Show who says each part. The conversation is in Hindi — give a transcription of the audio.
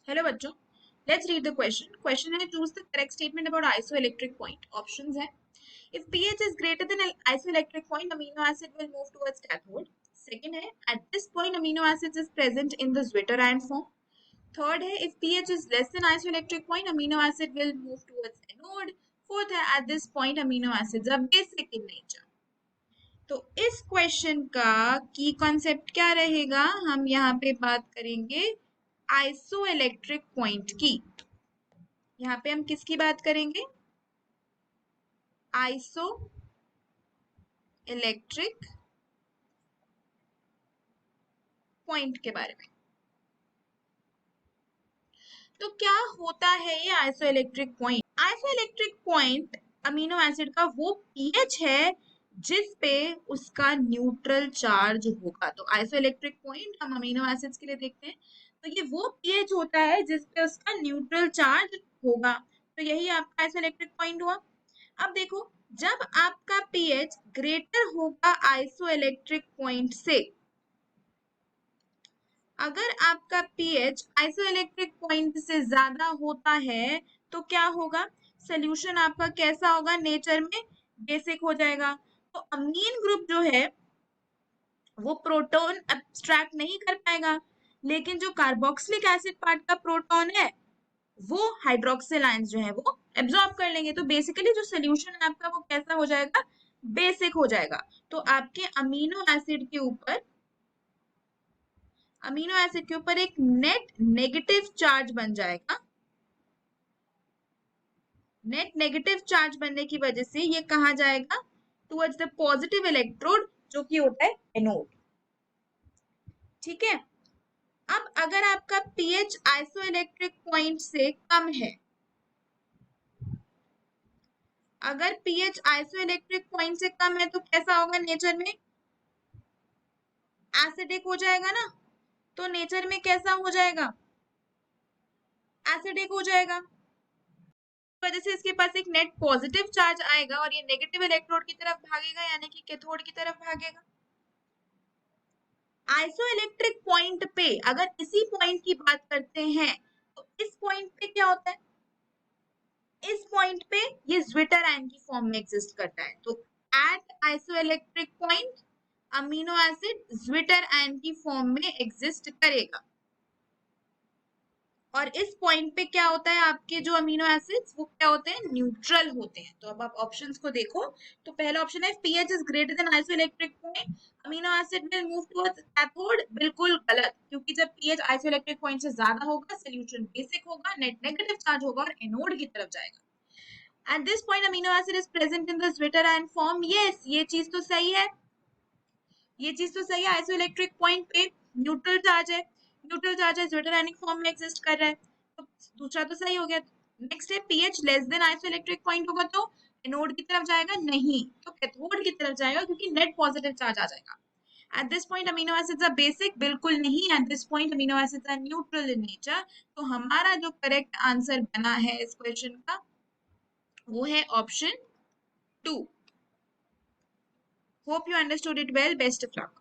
Speaker 1: हेलो बच्चों, let's read the question. Question है choose the correct statement about isoelectric point. Options है if pH is greater than an isoelectric point amino acid will move towards cathode. Second है at this point amino acids is present in the zwitterine form. Third है if pH is less than isoelectric point amino acid will move towards anode. Fourth है at this point amino acids are basic in nature. तो इस क्वेश्चन का की कॉन्सेप्ट क्या रहेगा, हम यहाँ पे बात करेंगे आइसोइलेक्ट्रिक पॉइंट की। यहाँ पे हम किसकी बात करेंगे? आइसो इलेक्ट्रिक पॉइंट के बारे में। तो क्या होता है ये isoelectric point? Isoelectric point amino acid का वो पीएच है जिस पे उसका न्यूट्रल चार्ज होगा। तो आइसोइलेक्ट्रिक पॉइंट हम अमीनो एसिड्स के लिए देखते हैं, तो ये वो पीएच होता है जिस पे उसका न्यूट्रल चार्ज होगा। तो यही आपका आइसोइलेक्ट्रिक पॉइंट हुआ। अब देखो, जब आपका पीएच ग्रेटर होगा आइसोइलेक्ट्रिक पॉइंट से, अगर आपका पीएच आइसोइलेक्ट्रिक पॉइंट से ज्यादा होता है तो क्या होगा? सोल्यूशन आपका कैसा होगा? नेचर में बेसिक हो जाएगा। तो अमीन ग्रुप जो है वो प्रोटॉन एब्स्ट्रैक्ट नहीं कर पाएगा, लेकिन जो कार्बोक्सिलिक एसिड पार्ट का प्रोटॉन है वो हाइड्रोक्सिल आयंस जो है वो एब्जॉर्ब कर लेंगे। तो बेसिकली जो सोल्यूशन है आपका वो कैसा हो जाएगा? बेसिक हो जाएगा। तो आपके अमीनो एसिड के ऊपर एक नेट नेगेटिव चार्ज बन जाएगा। नेट नेगेटिव चार्ज बनने की वजह से ये कहा जाएगा टुवर्ड्स द पॉजिटिव इलेक्ट्रोड, जो कि होता है एनोड। ठीक है। अब अगर आपका पीएच आइसोइलेक्ट्रिक पॉइंट से कम है, अगर पीएच आइसोइलेक्ट्रिक पॉइंट से कम है तो कैसा होगा? नेचर में एसिडिक हो जाएगा ना। तो नेचर में कैसा हो जाएगा? एसिडिक हो जाएगा। वजह से इसके पास एक नेट पॉजिटिव चार्ज आएगा और ये नेगेटिव इलेक्ट्रोड की तरफ भागेगा, यानी कि कैथोड की तरफ भागेगा। आइसोइलेक्ट्रिक पॉइंट पे अगर इसी पॉइंट की बात करते हैं तो इस पॉइंट पे क्या होता है? इस पॉइंट पे ये ज्विटर आयन की फॉर्म में एग्जिस्ट करता है। तो at isoelectric point amino acid zwitter ion की फॉर्म में एग्जिस्ट करेगा। और इस पॉइंट पे क्या होता है? आपके जो अमीनो एसिड्स वो क्या होते हैं? न्यूट्रल होते हैं। तो अब आप ऑप्शंस को देखो, तो पहला ऑप्शन है pH is greater than isoelectric point amino acid will move towards cathode. बिल्कुल गलत, क्योंकि जब पीएच आइसोइलेक्ट्रिक पॉइंट से ज्यादा होगा सोल्यूशन बेसिक होगा, नेट नेगेटिव चार्ज होगा और एनोड की तरफ जाएगा। At this point amino acid is present in the zwitter ion form. Yes, ये चीज तो सही है, ये चीज तो सही है। आइसोइलेक्ट्रिक पॉइंट पे न्यूट्रल चार्ज है, न्यूट्रल चार्ज है, ज्विटर आयनिक फॉर्म में एग्जिस्ट कर रहा है। तो दूसरा तो सही हो गया। नेक्स्ट है pH less than isoelectric point होगा तो एनोड की तरफ जाएगा, नहीं तो कैथोड की तरफ जाएगा, क्योंकि नेट पॉजिटिव चार्ज आ जाएगा। At this point amino acids are basic. बिल्कुल नहीं, at this point amino acids are neutral in nature. तो हमारा जो करेक्ट आंसर बना है इस क्वेश्चन का वो है option 2। Hope you understood it well. Best of luck.